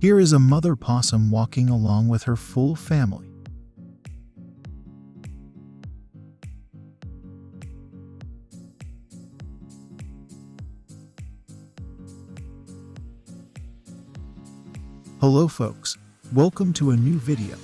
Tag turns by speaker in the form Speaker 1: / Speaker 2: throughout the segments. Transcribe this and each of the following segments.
Speaker 1: Here is a mother possum walking along with her full family. Hello folks, welcome to a new video,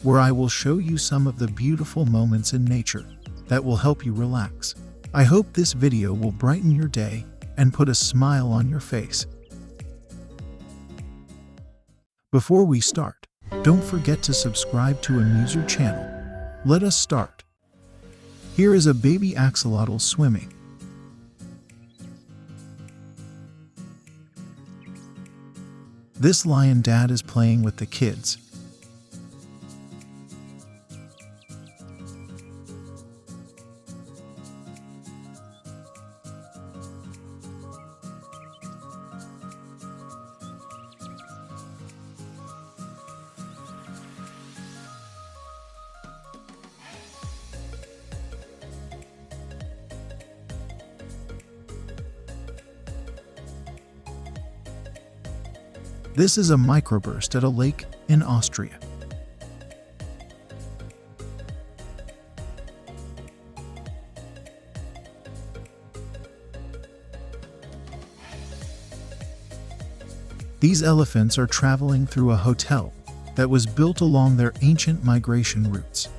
Speaker 1: where I will show you some of the beautiful moments in nature that will help you relax. I hope this video will brighten your day and put a smile on your face. Before we start, don't forget to subscribe to Amuser channel. Let us start. Here is a baby axolotl swimming. This lion dad is playing with the kids. This is a microburst at a lake in Austria. These elephants are traveling through a hotel that was built along their ancient migration routes.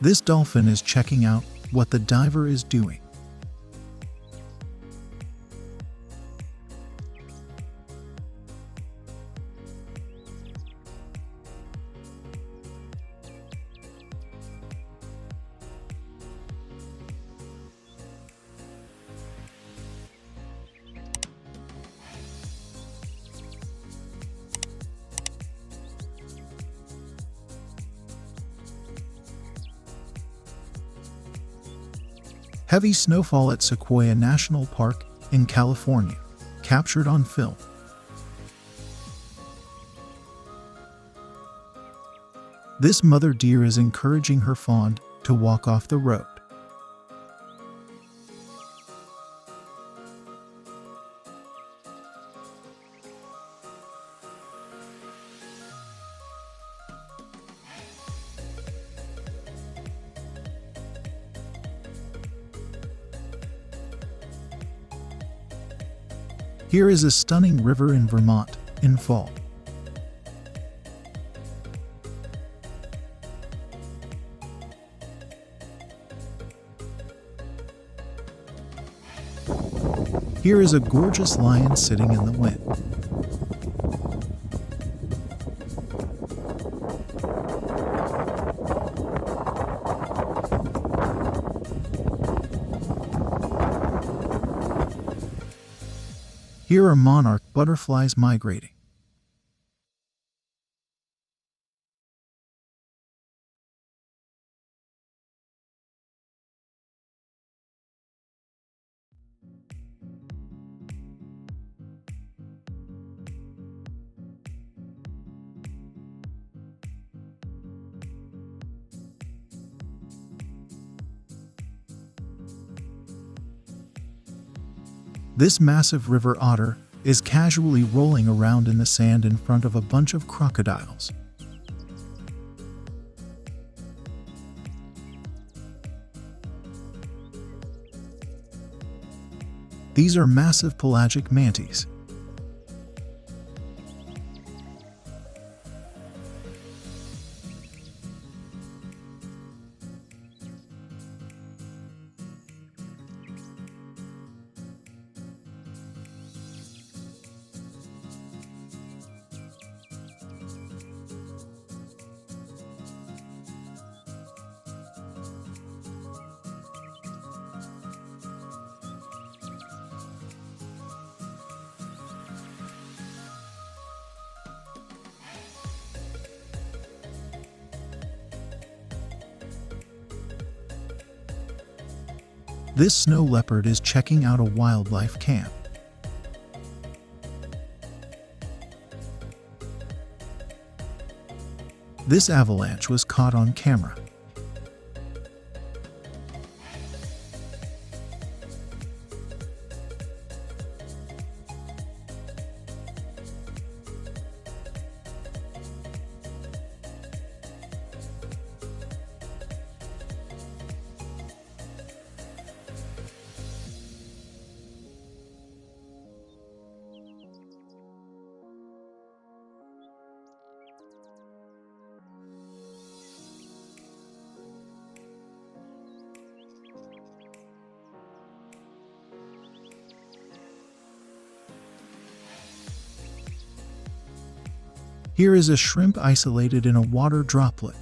Speaker 1: This dolphin is checking out what the diver is doing. Heavy snowfall at Sequoia National Park in California, captured on film. This mother deer is encouraging her fawn to walk off the road. Here is a stunning river in Vermont in fall. Here is a gorgeous lion sitting in the wind. Here are monarch butterflies migrating. This massive river otter is casually rolling around in the sand in front of a bunch of crocodiles. These are massive pelagic manatees. This snow leopard is checking out a wildlife camp. This avalanche was caught on camera. Here is a shrimp isolated in a water droplet,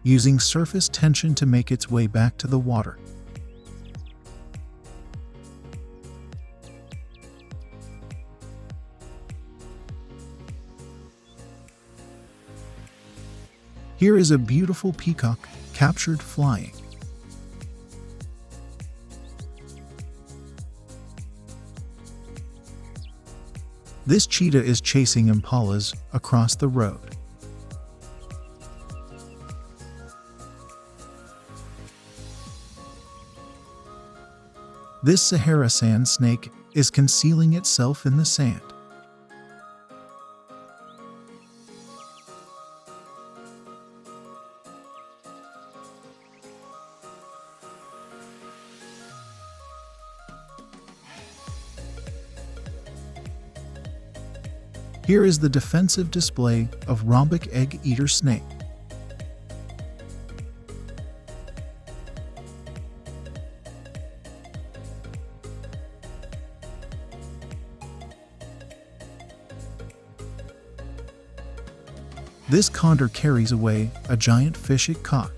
Speaker 1: using surface tension to make its way back to the water. Here is a beautiful peacock captured flying. This cheetah is chasing impalas across the road. This Sahara sand snake is concealing itself in the sand. Here is the defensive display of rhombic egg-eater snake. This condor carries away a giant fish it caught.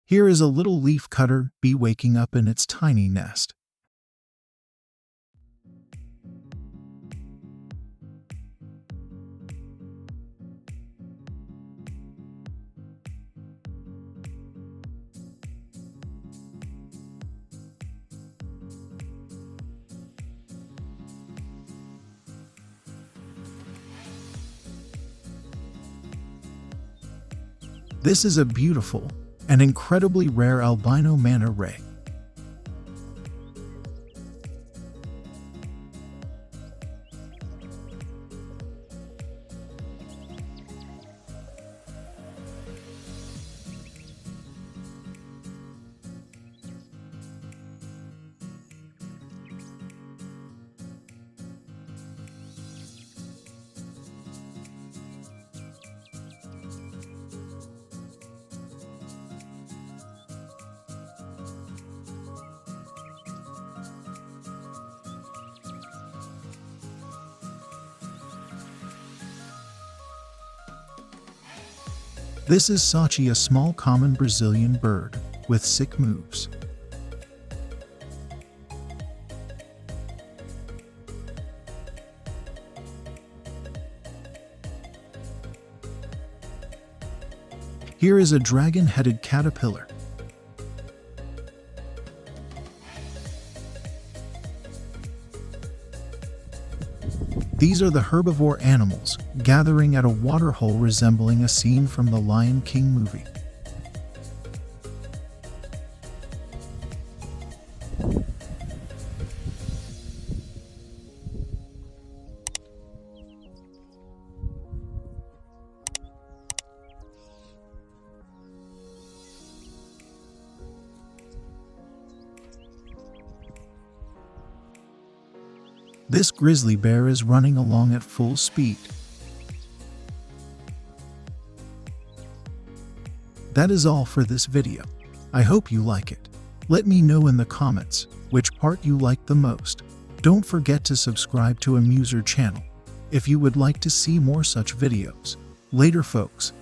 Speaker 1: Here is a little leafcutter bee waking up in its tiny nest. This is a beautiful and incredibly rare albino manta ray. This is Sachi, a small common Brazilian bird with sick moves. Here is a dragon-headed caterpillar. These are the herbivore animals gathering at a waterhole resembling a scene from the Lion King movie. This grizzly bear is running along at full speed. That is all for this video. I hope you like it. Let me know in the comments which part you liked the most. Don't forget to subscribe to Amuser channel if you would like to see more such videos. Later folks.